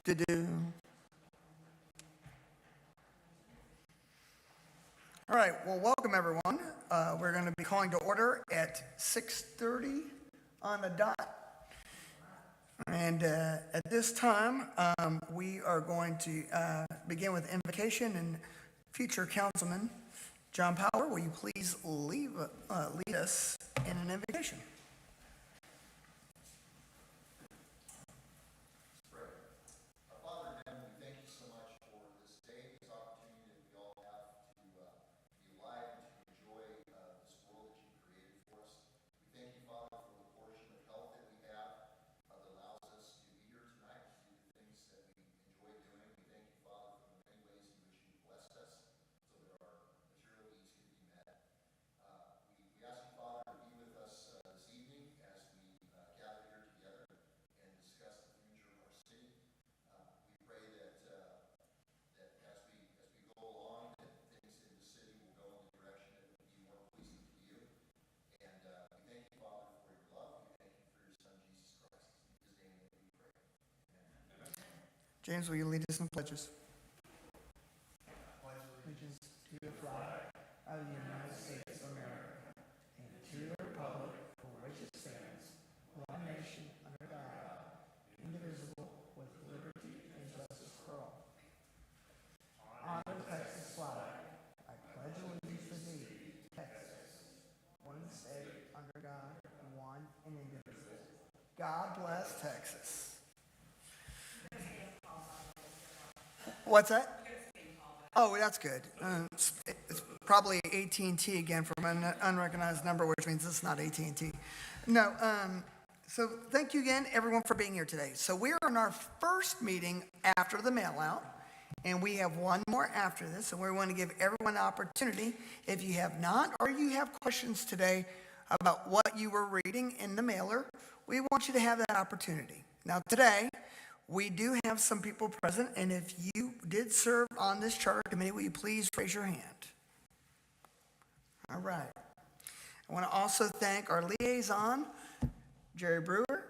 Do-do. All right, well, welcome everyone. We're going to be calling to order at 6:30 on the dot. And at this time, we are going to begin with invocation, and future Councilman John Power, will you please lead us in an invocation? James, will you lead us in pledges? Pledge allegiance to the flag of the United States of America and to the republic for which it stands, one nation under God, indivisible, with liberty and justice for all. Honor the Texas flag. I pledge allegiance to thee, Texas, one state under God, one and indivisible. God bless Texas. What's that? Oh, that's good. It's probably AT&T again from an unrecognized number, which means it's not AT&T. No, so thank you again, everyone, for being here today. So we're in our first meeting after the mail out, and we have one more after this, and we want to give everyone an opportunity. If you have not, or you have questions today about what you were reading in the mailer, we want you to have that opportunity. Now today, we do have some people present, and if you did serve on this charter committee, will you please raise your hand? All right. I want to also thank our liaison, Jerry Brewer,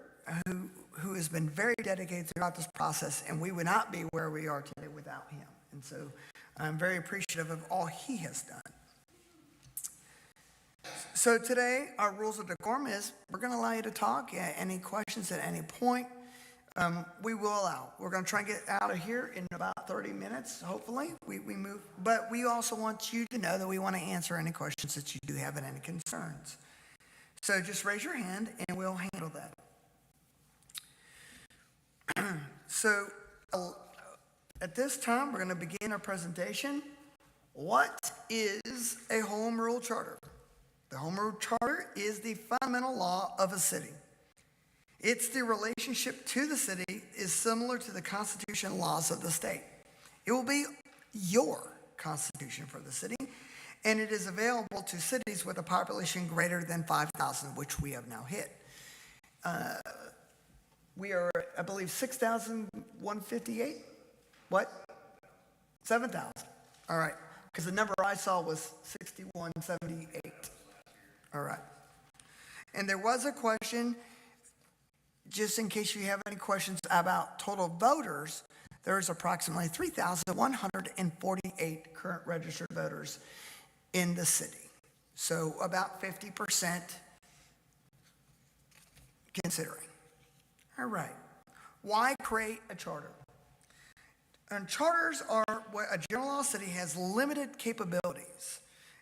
who has been very dedicated throughout this process, and we would not be where we are today without him. And so I'm very appreciative of all he has done. So today, our rules of decorum is we're going to allow you to talk. Any questions at any point, we will allow. We're going to try and get out of here in about 30 minutes, hopefully. We move, but we also want you to know that we want to answer any questions that you do have and any concerns. So just raise your hand and we'll handle that. So at this time, we're going to begin our presentation. What is a home rule charter? The home rule charter is the fundamental law of a city. It's the relationship to the city is similar to the constitution laws of the state. It will be your constitution for the city, and it is available to cities with a population greater than 5,000, which we have now hit. We are, I believe, 6,158? What? 7,000. All right, because the number I saw was 6,178. All right. And there was a question, just in case you have any questions about total voters, there's approximately 3,148 current registered voters in the city. So about 50% considering. All right. Why create a charter? And charters are what a general law city has limited capabilities.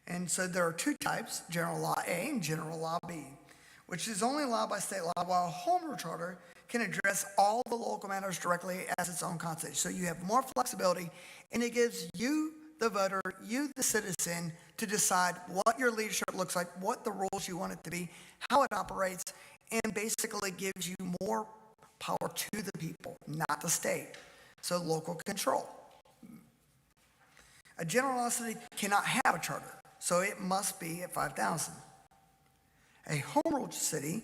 And so there are two types, general law A and general law B, which is only allowed by state law, while a home rule charter can address all the local matters directly as its own constitution. So you have more flexibility, and it gives you, the voter, you, the citizen, to decide what your leadership looks like, what the rules you want it to be, how it operates, and basically gives you more power to the people, not the state. So local control. A general law city cannot have a charter, so it must be at 5,000. A home rule city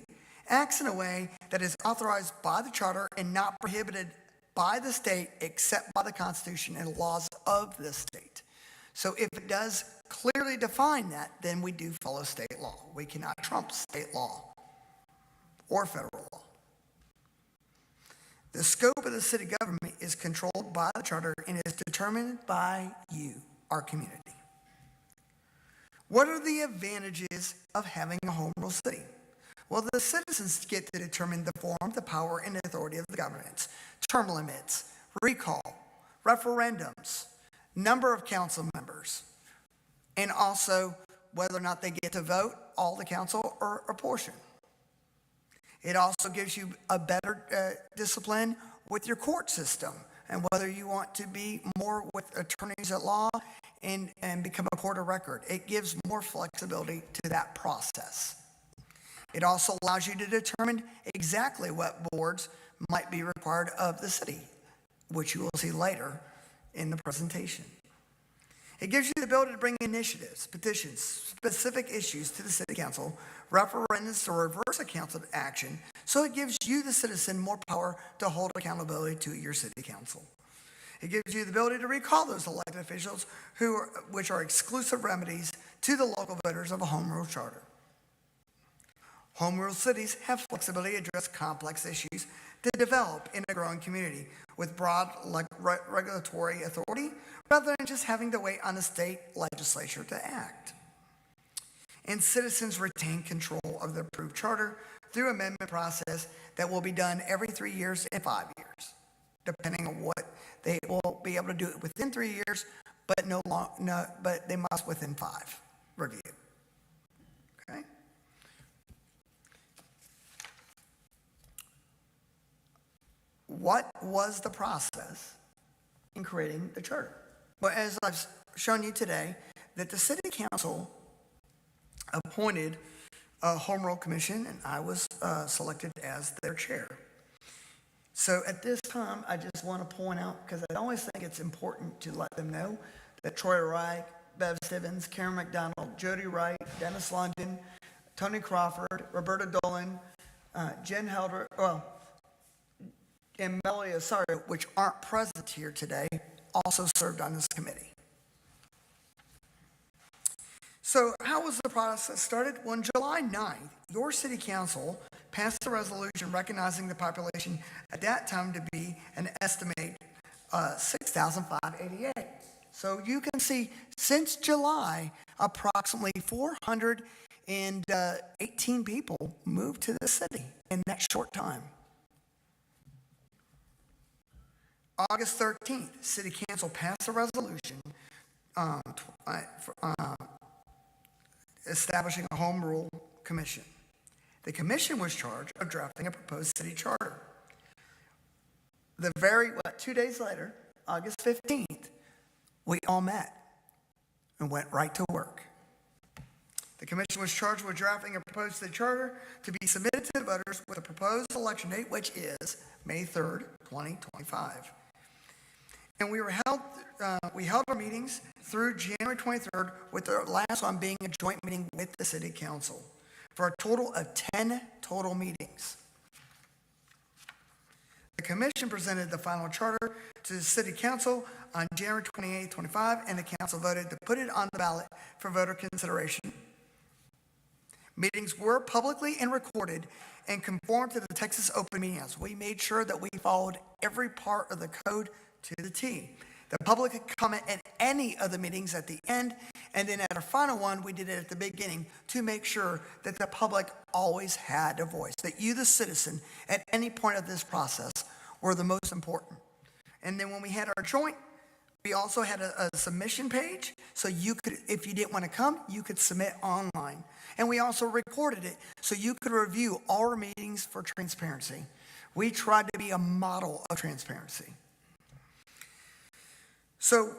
acts in a way that is authorized by the charter and not prohibited by the state except by the Constitution and laws of the state. So if it does clearly define that, then we do follow state law. We cannot trump state law or federal law. The scope of the city government is controlled by the charter and is determined by you, our community. What are the advantages of having a home rule city? Well, the citizens get to determine the form, the power, and authority of the governance, term limits, recall, referendums, number of council members, and also whether or not they get to vote all the council or a portion. It also gives you a better discipline with your court system and whether you want to be more with attorneys at law and become a court of record. It gives more flexibility to that process. It also allows you to determine exactly what boards might be required of the city, which you will see later in the presentation. It gives you the ability to bring initiatives, petitions, specific issues to the city council, referendums to reverse a council action, so it gives you, the citizen, more power to hold accountability to your city council. It gives you the ability to recall those elected officials which are exclusive remedies to the local voters of a home rule charter. Home rule cities have flexibility to address complex issues to develop in a growing community with broad regulatory authority rather than just having to wait on the state legislature to act. And citizens retain control of the approved charter through amendment process that will be done every 3 years and 5 years, depending on what they will be able to do it within 3 years, but but they must within 5 review. Okay. What was the process in creating the charter? Well, as I've shown you today, that the city council appointed a home rule commission, and I was selected as their chair. So at this time, I just want to point out, because I always think it's important to let them know that Troy Wright, Bev Stevens, Karen McDonald, Jody Wright, Dennis London, Tony Crawford, Roberta Dolan, Jen Helder, and Melody Osorio, which aren't present here today, also served on this committee. So how was the process started? Well, on July 9th, your city council passed a resolution recognizing the population at that time to be an estimated 6,588. So you can see since July, approximately 418 people moved to the city in that short time. August 13th, City Council passed a resolution establishing a home rule commission. The commission was charged of drafting a proposed city charter. 2 days later, August 15th, we all met and went right to work. The commission was charged with drafting a proposed city charter to be submitted to the voters with a proposed election date, which is May 3rd, 2025. And we held our meetings through January 23rd, with the last one being a joint meeting with the city council, for a total of 10 total meetings. The commission presented the final charter to the city council on January 28, 25, and the council voted to put it on the ballot for voter consideration. Meetings were publicly and recorded and conformed to the Texas Open Meeting Act. We made sure that we followed every part of the code to the T. The public could comment at any of the meetings at the end, and then at our final one, we did it at the beginning to make sure that the public always had a voice, that you, the citizen, at any point of this process were the most important. And then when we had our joint, we also had a submission page, so you could, if you didn't want to come, you could submit online. And we also recorded it, so you could review all our meetings for transparency. We tried to be a model of transparency. So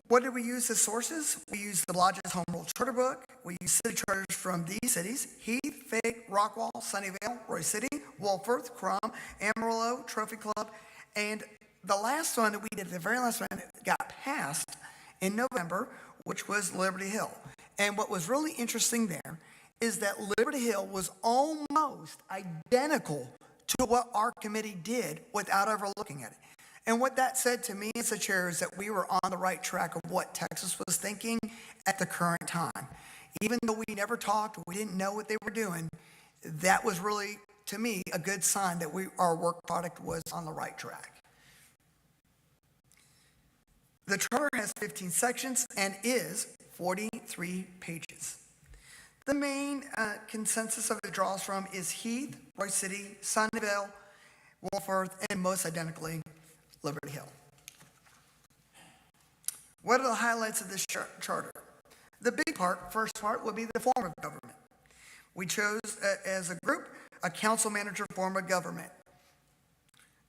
what did we use as sources? We used the Lodge's Home Rule Charter Book. We used city charters from these cities: Heath, Fayette, Rockwall, Sunnyvale, Roy City, Wolfforth, Crum, Amarillo, Trophy Club, and the last one that we did, the very last one, got passed in November, which was Liberty Hill. And what was really interesting there is that Liberty Hill was almost identical to what our committee did without ever looking at it. And what that said to me as a chair is that we were on the right track of what Texas was thinking at the current time. Even though we never talked, we didn't know what they were doing, that was really, to me, a good sign that our work product was on the right track. The charter has 15 sections and is 43 pages. The main consensus of it draws from is Heath, Royce City, Sunnyvale, Wolford, and most identically, Liberty Hill. What are the highlights of this charter? The big part, first part, would be the form of government. We chose, as a group, a council manager form of government.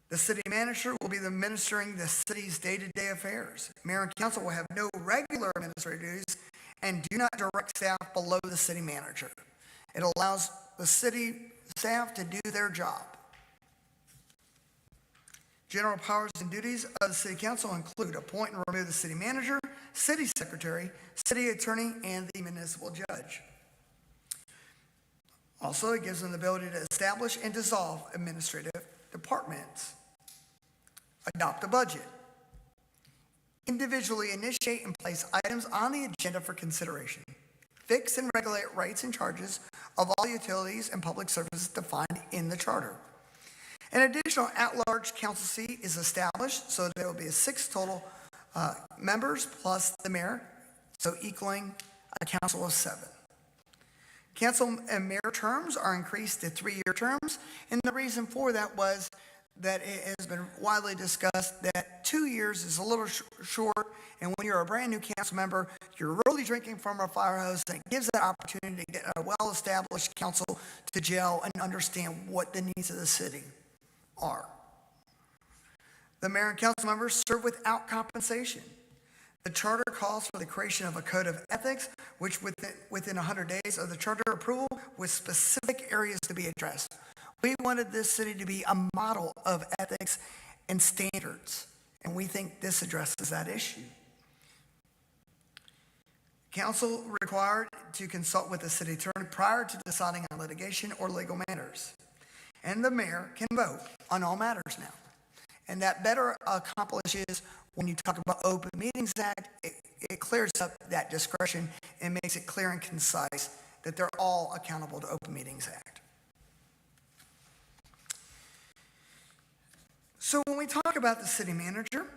The city manager will be administering the city's day-to-day affairs. Mayor and council will have no regular administrative duties and do not direct staff below the city manager. It allows the city staff to do their job. General powers and duties of the city council include appoint and remove the city manager, city secretary, city attorney, and the municipal judge. Also, it gives them the ability to establish and dissolve administrative departments, adopt a budget, individually initiate and place items on the agenda for consideration, fix and regulate rates and charges of all utilities and public services defined in the charter. An additional at-large council seat is established, so there will be 6 total members plus the mayor, so equaling a council of 7. Council and mayor terms are increased to 3-year terms, and the reason for that was that it has been widely discussed that 2 years is a little short, and when you're a brand new council member, you're really drinking from a fire hose, and it gives that opportunity to get a well-established council to gel and understand what the needs of the city are. The mayor and council members serve without compensation. The charter calls for the creation of a code of ethics, which within 100 days of the charter approval, with specific areas to be addressed. We wanted this city to be a model of ethics and standards, and we think this addresses that issue. Council required to consult with the city attorney prior to deciding on litigation or legal matters. And the mayor can vote on all matters now. And that better accomplishes, when you talk about Open Meetings Act, it clears up that discretion and makes it clear and concise that they're all accountable to Open Meetings Act. So when we talk about the city manager,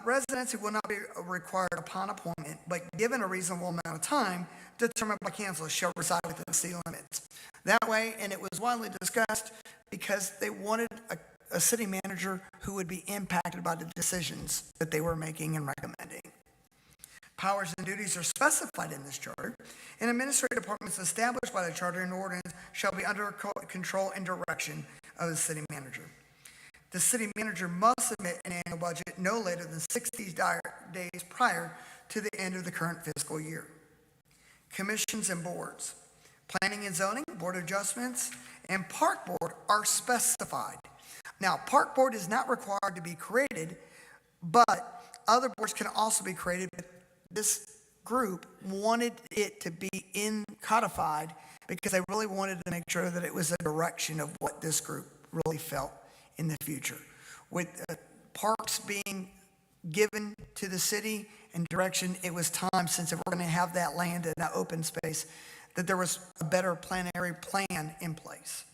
residency will not be required upon appointment, but given a reasonable amount of time determined by council shall reside within the city limits. That way, and it was widely discussed because they wanted a city manager who would be impacted by the decisions that they were making and recommending. Powers and duties are specified in this charter, and administrative departments established by the charter and ordinance shall be under control and direction of the city manager. The city manager must submit an annual budget no later than 60 days prior to the end of the current fiscal year. Commissions and boards. Planning and zoning, board of adjustments, and park board are specified. Now, park board is not required to be created, but other boards can also be created. But this group wanted it to be codified because they really wanted to make sure that it was a direction of what this group really felt in the future. With parks being given to the city and direction, it was time, since if we're going to have that land and that open space, that there was a better planning plan in place.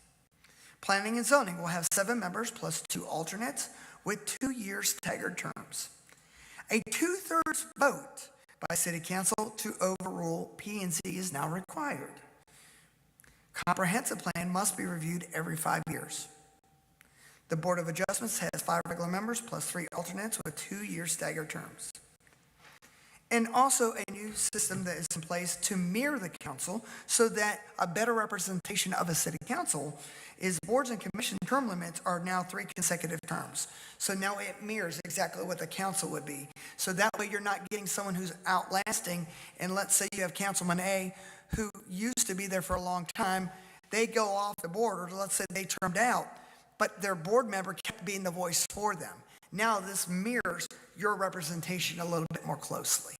Planning and zoning will have 7 members plus 2 alternates with 2-year staggered terms. A 2/3 vote by city council to overrule P&Z is now required. Comprehensive plan must be reviewed every 5 years. The Board of Adjustments has 5 regular members plus 3 alternates with 2-year staggered terms. And also a new system that is in place to mirror the council so that a better representation of a city council is boards and commission term limits are now 3 consecutive terms. So now it mirrors exactly what the council would be. So that way you're not getting someone who's outlasting, and let's say you have Councilman A who used to be there for a long time, they go off the board, or let's say they termed out, but their board member kept being the voice for them. Now this mirrors your representation a little bit more closely.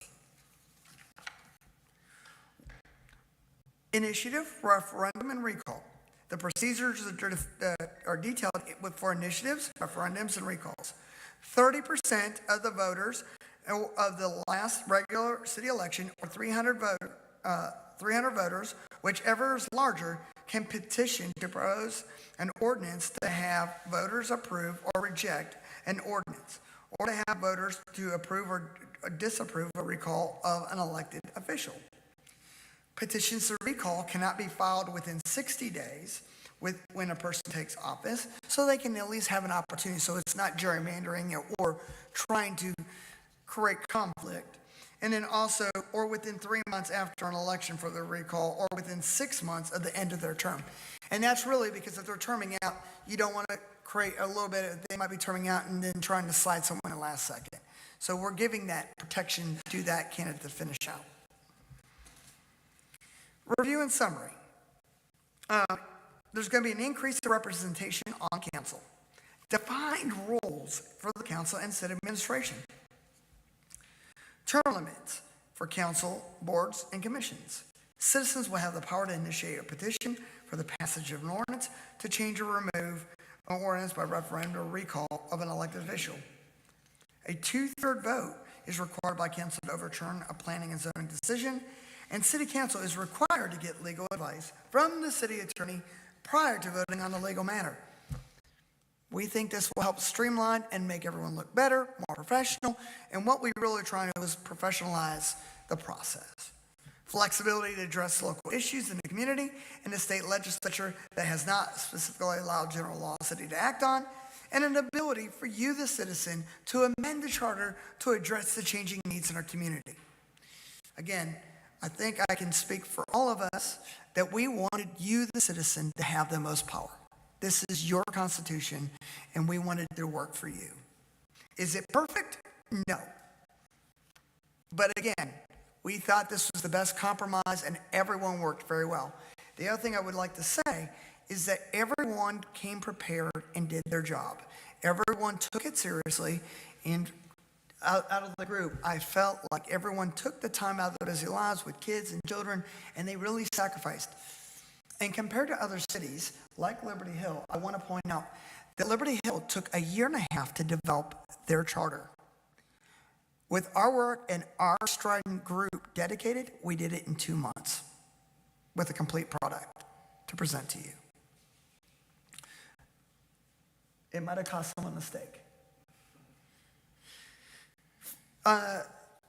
Initiative, referendum, and recall. The procedures are detailed for initiatives, referendums, and recalls. 30% of the voters of the last regular city election, or 300 voters, whichever is larger, can petition to propose an ordinance to have voters approve or reject an ordinance, or to have voters to approve or or disapprove a recall of an elected official. Petitions to recall cannot be filed within 60 days when a person takes office, so they can at least have an opportunity, so it's not gerrymandering or trying to create conflict. And then also, or within 3 months after an election for the recall, or within 6 months of the end of their term. And that's really because if they're terming out, you don't want to create a little bit of, they might be terming out and then trying to slide someone in the last second. So we're giving that protection to that candidate to finish out. Review and summary. There's going to be an increase in representation on council. Defined roles for the council and city administration. Term limits for council, boards, and commissions. Citizens will have the power to initiate a petition for the passage of an ordinance to change or remove an ordinance by referendum or recall of an elected official. A 2/3 vote is required by council to overturn a planning and zoning decision, and city council is required to get legal advice from the city attorney prior to voting on the legal matter. We think this will help streamline and make everyone look better, more professional, and what we really try to do is professionalize the process. Flexibility to address local issues in the community and the state legislature that has not specifically allowed general law city to act on, and an ability for you, the citizen, to amend the charter to address the changing needs in our community. Again, I think I can speak for all of us that we wanted you, the citizen, to have the most power. This is your Constitution, and we wanted to work for you. Is it perfect? No. But again, we thought this was the best compromise, and everyone worked very well. The other thing I would like to say is that everyone came prepared and did their job. Everyone took it seriously, and out of the group, I felt like everyone took the time out of their busy lives with kids and children, and they really sacrificed. And compared to other cities, like Liberty Hill, I want to point out that Liberty Hill took 1.5 years to develop their charter. With our work and our strident group dedicated, we did it in 2 months with a complete product to present to you. It might have cost someone a mistake.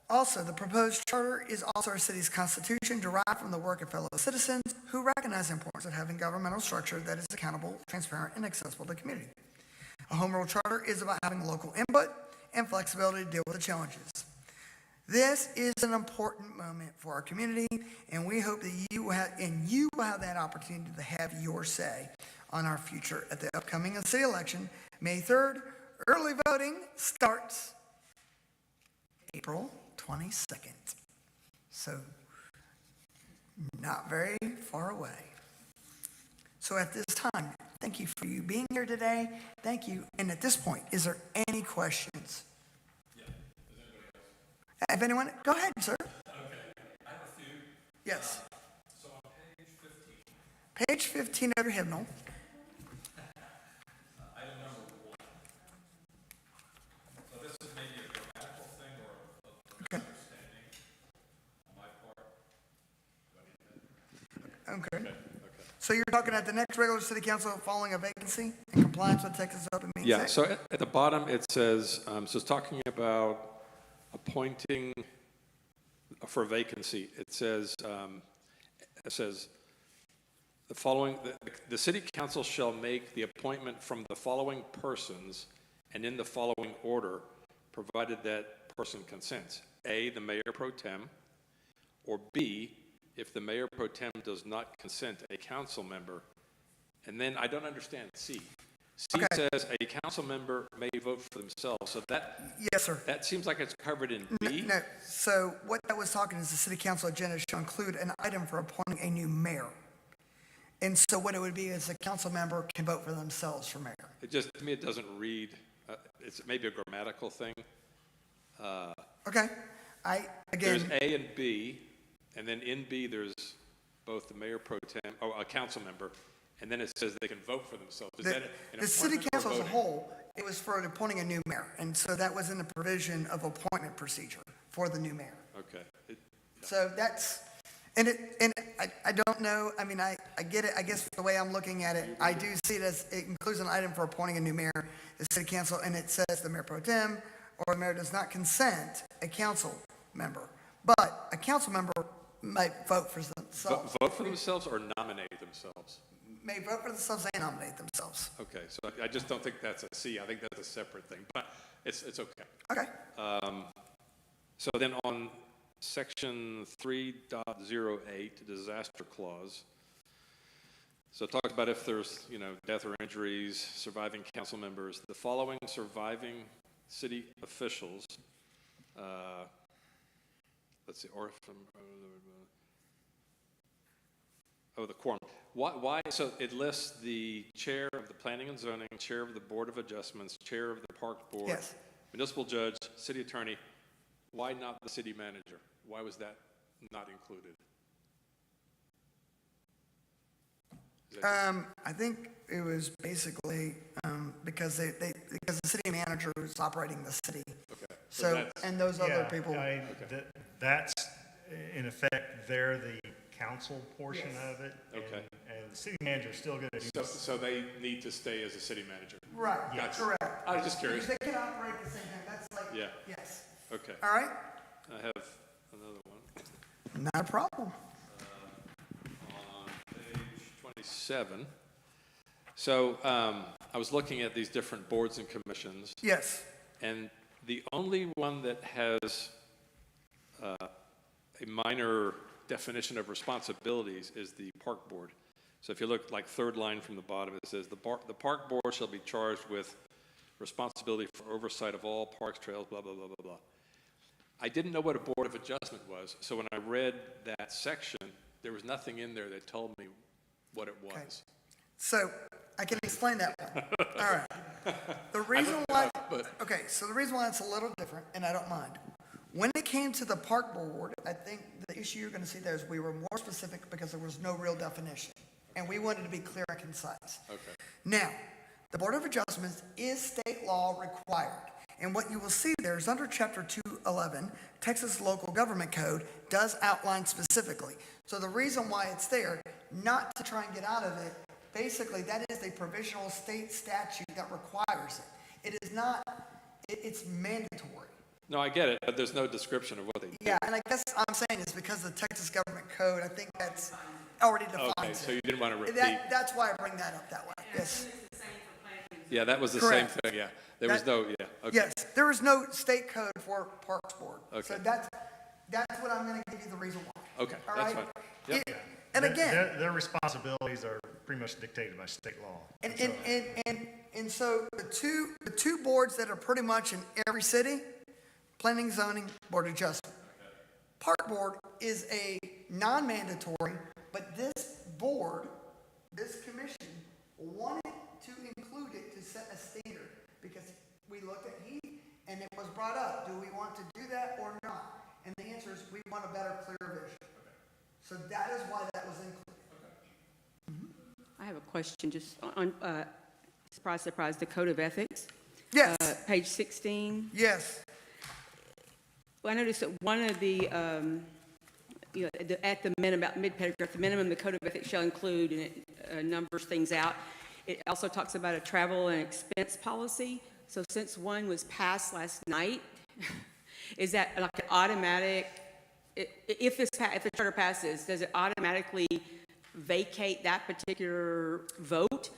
Also, the proposed charter is also our city's constitution, derived from the work of fellow citizens who recognize the importance of having governmental structure that is accountable, transparent, and accessible to the community. A home rule charter is about having local input and flexibility to deal with the challenges. This is an important moment for our community, and we hope that you will have that opportunity to have your say on our future at the upcoming city election, May 3rd. Early voting starts April 22nd. So, not very far away. So at this time, thank you for you being here today. Thank you. And at this point, is there any questions? Yeah. Does anybody else? If anyone, go ahead, sir. Okay. I have a few. Yes. So on page 15. Page 15 of your hymnal. Item number 1. So this is maybe a grammatical thing or a misunderstanding on my part. Okay. So you're talking at the next regular city council following a vacancy in compliance with Texas Open Meeting Yeah, Act? so at the bottom, it says, so it's talking about appointing for vacancy. It says the following, the city council shall make the appointment from the following persons and in the following order, provided that person consents. A, the mayor pro tem, or B, if the mayor pro tem does not consent, a council member. And then I don't understand C. C says a council member may vote for themselves. So that, Yes, sir. that seems like it's covered in B. No, so what that was talking is the city council agenda shall include an item for appointing a new mayor. And so what it would be is a council member can vote for themselves for mayor. It just, to me, it doesn't read, it's maybe a grammatical thing. Okay. There's A and B, and then in B, there's both the mayor pro tem, or a council member, and then it says they can vote for themselves. Is that an the city appointment or council as a voting? whole, it was for appointing a new mayor. And so that was in the provision of appointment procedure for the new mayor. Okay. So that's, and I don't know, I mean, I get it, I guess the way I'm looking at it, I do see it as, it includes an item for appointing a new mayor, the city council, and it says the mayor pro tem, or the mayor does not consent a council member. But a council member may vote for themselves. Vote for themselves or nominate themselves? May vote for themselves and nominate themselves. Okay, so I just don't think that's a C. I think that's a separate thing, but it's okay. Okay. So then on section 3.08, disaster clause. So it talks about if there's, death or injuries, surviving council members, the following surviving city officials, let's see, or from, the quorum. Why, so it lists the chair of the planning and zoning, chair of the board of adjustments, chair of the park board, Yes. municipal judge, city attorney. Why not the city manager? Why was that not included? Is that I think it was basically because because the city manager was operating the city. okay. So, that's- and those other Yeah, people. That's, in effect, they're the council portion Yes. of it. Okay. And the city manager's still going to do So they need to stay as a city manager? Right, Gotcha. correct. I was just curious. Because they can operate the same time. That's like, Yeah. yes. Okay. All right? I have another one. Not a problem. On page 27. So I was looking at these different boards and commissions, Yes. and the only one that has a minor definition of responsibilities is the park board. So if you look like third line from the bottom, it says the park board shall be charged with responsibility for oversight of all parks, trails, blah, blah, blah, blah, blah. I didn't know what a board of adjustment was, so when I read that section, there was nothing in there that told me what it was. So I can explain that one. All right. The reason why, okay, so the reason why it's a little different, and I don't mind. When it came to the park board, I think the issue you're going to see there is we were more specific because there was no real definition. And we wanted to be clear and concise. Okay. Now, the Board of Adjustments is state law required. And what you will see there is under Chapter 211, Texas Local Government Code does outline specifically. So the reason why it's there, not to try and get out of it, basically that is a provisional state statute that requires it. It is not, it's mandatory. No, I get it, but there's no description of what they do. Yeah, and I guess I'm saying is because the Texas Government Code, I think that's already defines Okay, it. so you didn't want to repeat. That's why I bring that up that way. Yes. Yeah, that was the Correct. same thing, yeah. There was no, yeah, okay. Yes, there is no state code for Parks Board. So Okay. that's what I'm going to give you the reason why. Okay, All that's right? fine. Yep. And again, Their responsibilities are pretty much dictated by state law. and so the two boards that are pretty much in every city, planning, zoning, board of adjustment. Park board is a non-mandatory, but this board, this commission, wanted to include it to set a standard because we looked at heat and it was brought up, do we want to do that or not? And the answer is we want a better, clearer vision. So that is why that was included. I have a question just on, surprise, surprise, the Code of Ethics, Yes, page 16. yes, Well, I noticed that one of the, at the minimum, about mid-paragraph, the minimum the Code of Ethics shall include, and it numbers things out. It also talks about a travel and expense policy. So since one was passed last night, is that like an automatic, if the charter passes, does it automatically vacate that particular vote?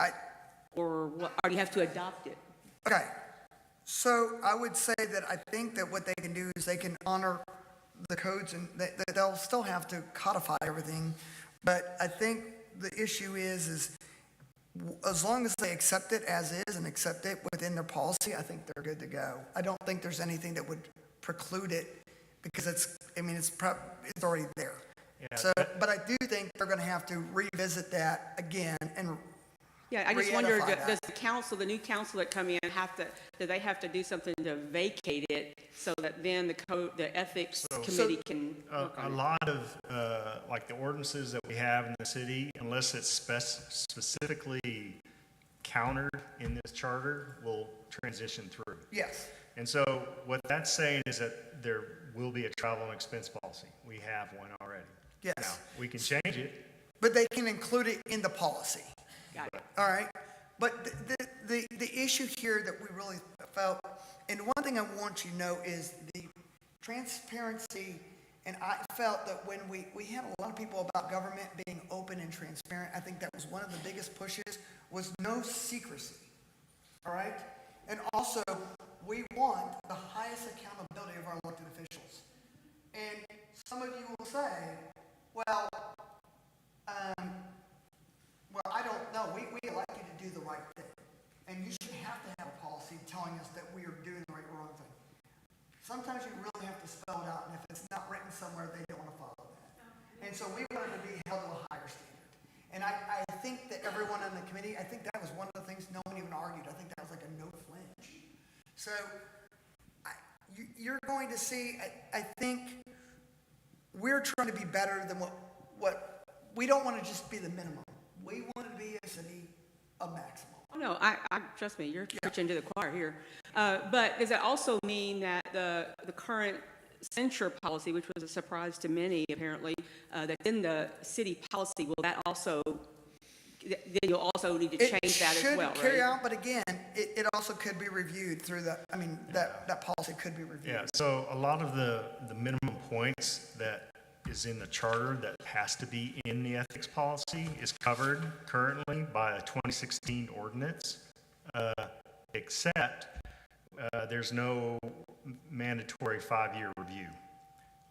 Or do you have to adopt it? okay. So I would say that I think that what they can do is they can honor the codes and they'll still have to codify everything. But I think the issue is as long as they accept it as is and accept it within their policy, I think they're good to go. I don't think there's anything that would preclude it because it's already there. Yeah, So, but I do think they're going to have to revisit that again and Yeah, I just wonder, re-edify that. does the council, the new council that come in, do they have to do something to vacate it so that then the ethics committee can work A on it? lot of, like the ordinances that we have in the city, unless it's specifically countered in this charter, will transition through. yes. And so what that's saying is that there will be a travel and expense policy. We have one already. Yes. Now, we can change it. But they can include it in the policy. Got it. All right, but the issue here that we really felt And one thing I want you to know is the transparency, and I felt that when we had a lot of people about government being open and transparent, I think that was one of the biggest pushes, was no secrecy, all right? And also, we want the highest accountability of our elected officials. And some of you will say, well, I don't know. We elect you to do the right thing. And you should have to have a policy telling us that we are doing the right or wrong thing. Sometimes you really have to spell it out, and if it's not written somewhere, they don't want to follow that. And so we wanted to be held to a higher standard. And I think that everyone on the committee, I think that was one of the things no one even argued. I think that was like a no flinch. So you're going to see, I think we're trying to be better than what we don't want to just be the minimum. We want to be a city of maximum. Oh, no, I trust me, you're preaching to the choir here. But does that also mean that the current censure policy, which was a surprise to many apparently, that in the city policy, will that also, then you'll also need to change that as well, It should carry right? out, but again, it also could be reviewed through that policy could be reviewed. Yeah, so a lot of the minimum points that is in the charter that has to be in the ethics policy is covered currently by a 2016 ordinance, except there's no mandatory 5-year review.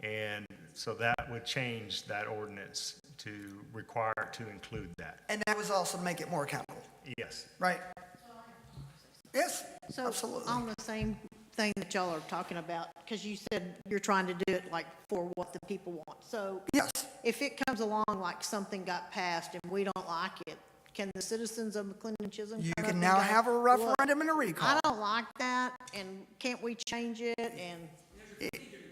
And so that would change that ordinance to require it to include that. And that was also make it more accountable, Yes. right? Yes, So absolutely. on the same thing that y'all are talking about, because you said you're trying to do it like for what the people want. So Yes, if it comes along like something got passed and we don't like it, can the citizens of McLendon-Chisholm you come up can and now go, have a "Look, referendum and a recall. I don't like that, and can't we change it?" And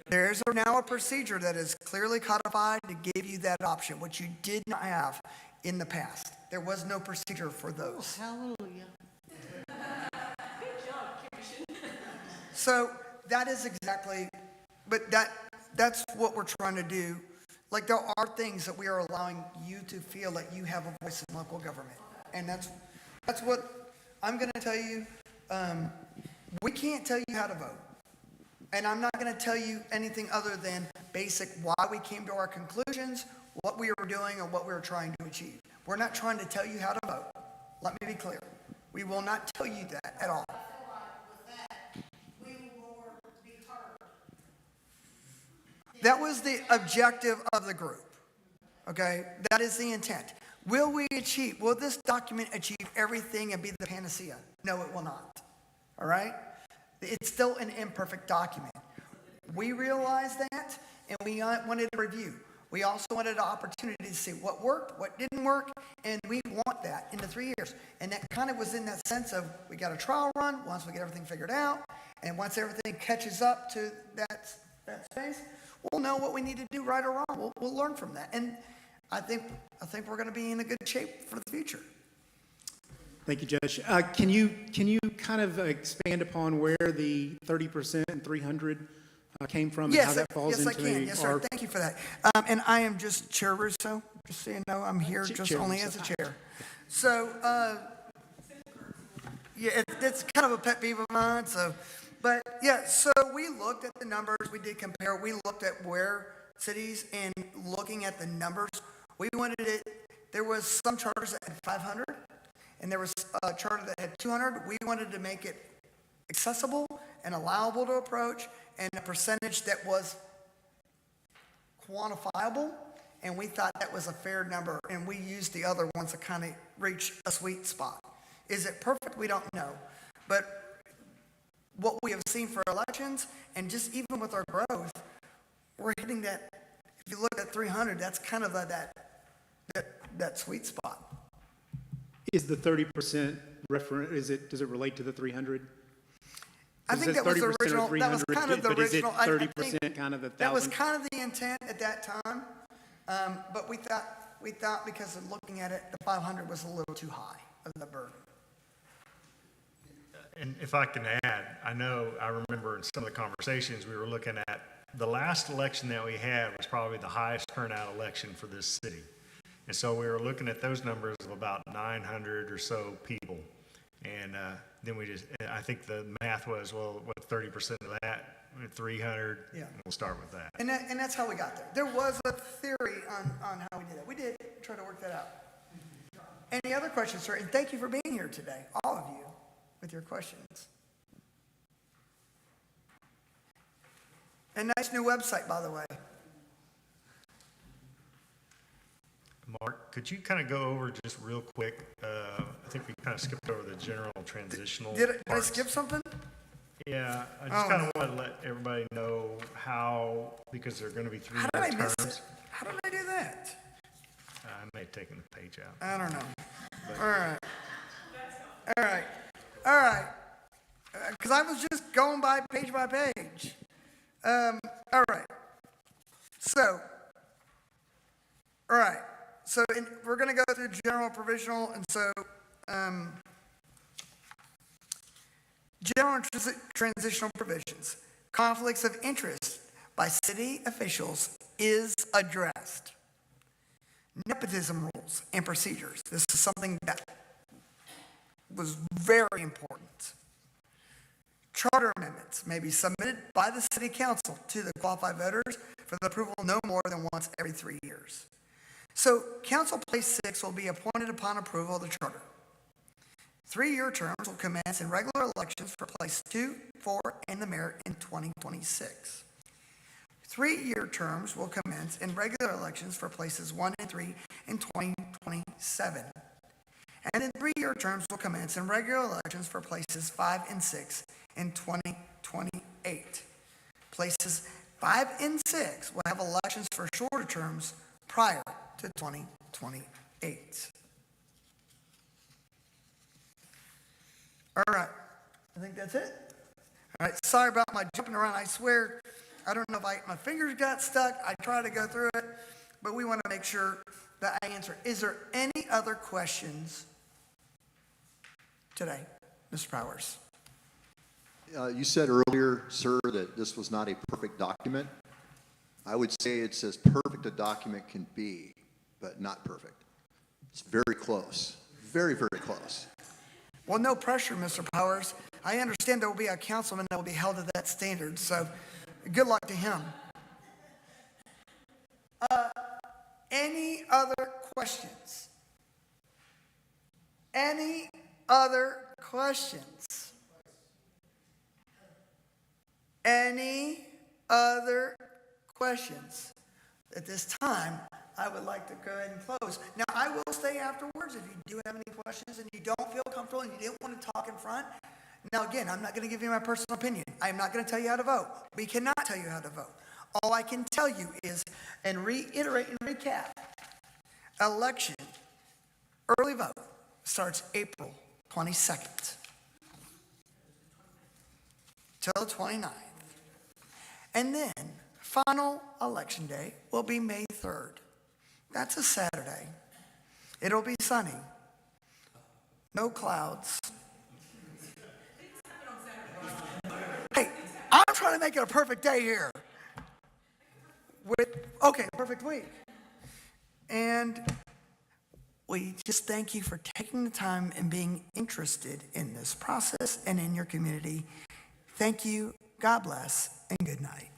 There's now a procedure that is clearly codified to give you that option, which you did not have in the past. There was no procedure for those. hallelujah. So that is exactly, but that's what we're trying to do. Like, there are things that we are allowing you to feel that you have a voice in local government. And that's what I'm going to tell you. We can't tell you how to vote. And I'm not going to tell you anything other than basic why we came to our conclusions, what we were doing, or what we were trying to achieve. We're not trying to tell you how to vote. Let me be clear. We will not tell you that at all. That was the objective of the group, okay? That is the intent. Will this document achieve everything and be the panacea? No, it will not, all right? It's still an imperfect document. We realized that, and we wanted a review. We also wanted an opportunity to see what worked, what didn't work, and we want that in the 3 years. And that kind of was in that sense of, we got a trial run once we get everything figured out, and once everything catches up to that space, we'll know what we need to do right or wrong. We'll learn from that. And I think we're going to be in a good shape for the future. Thank you, Judge. Can you kind of expand upon where the 30% and 300 came from and how that falls yes, into I can. Yes, sir. Thank you for that. And I am just Chair Russo, just so you know. I'm here just Chair only Russo. as a chair. So, yeah, it's kind of a pet peeve of mine. So, but yeah, so we looked at the numbers. We did compare. We looked at where cities and looking at the numbers. We wanted it. There was some charters that had 500, and there was a charter that had 200. We wanted to make it accessible and allowable to approach, and a percentage that was quantifiable, and we thought that was a fair number, and we used the other ones to kind of reach a sweet spot. Is it perfect? We don't know. But what we have seen for elections, and just even with our growth, we're hitting that. If you look at 300, that's kind of that sweet spot. Is the 30% does it relate to the 300? I think that was the original, that was kind of the But is it original. 30% kind of the 1,000? That was kind of the intent at that time, but we thought because of looking at it, the 500 was a little too high of the burden. And if I can add, I remember in some of the conversations we were looking at, the last election that we had was probably the highest turnout election for this city. And so we were looking at those numbers of about 900 or so people. And then I think the math was, well, what, 30% of that, 300? Yeah. We'll start with that. And that's how we got there. There was a theory on how we did that. We did try to work that out. Any other questions, sir? And thank you for being here today, all of you, with your questions. A nice new website, by the way. Mark, could you kind of go over just real quick? I think we kind of skipped over the general transitional Did I parts. skip something? Yeah, I just Oh, kind of want to let everybody know how, because they're going to be How did I three-year miss terms. it? How did I do that? I may have taken the page out. I don't know. All right. All right. All right. Because I was just going by page. All right. So, all right. So we're going to go through general, provisional, and so general and transitional provisions. Conflicts of interest by city officials is addressed. Nepotism rules and procedures. This is something that was very important. Charter amendments may be submitted by the city council to the qualified voters for the approval no more than once every 3 years. So council place 6 will be appointed upon approval of the charter. 3-year terms will commence in regular elections for place 2, 4, and the mayor in 2026. 3-year terms will commence in regular elections for places 1 and 3 in 2027. And then 3-year terms will commence in regular elections for places 5 and 6 in 2028. Places 5 and 6 will have elections for shorter terms prior to 2028. All right, I think that's it. All right, sorry about my jumping around. I swear, I don't know if my fingers got stuck. I tried to go through it, but we want to make sure that I answer. Is there any other questions today, Mr. Powers? You said earlier, sir, that this was not a perfect document. I would say it's as perfect a document can be, but not perfect. It's very close, very, very close. Well, no pressure, Mr. Powers. I understand there will be a councilman that will be held to that standard, so good luck to him. Any other questions? Any other questions? Any other questions? At this time, I would like to go ahead and close. Now, I will stay afterwards if you do have any questions and you don't feel comfortable and you didn't want to talk in front. Now, again, I'm not going to give you my personal opinion. I'm not going to tell you how to vote. We cannot tell you how to vote. All I can tell you is, and reiterate and recap, election, early vote, starts April 22nd till the 29th. And then, final election day will be May 3rd. That's a Saturday. It'll be sunny. No clouds. Hey, I'm trying to make it a perfect day here. Perfect week. And we just thank you for taking the time and being interested in this process and in your community. Thank you, God bless, and good night.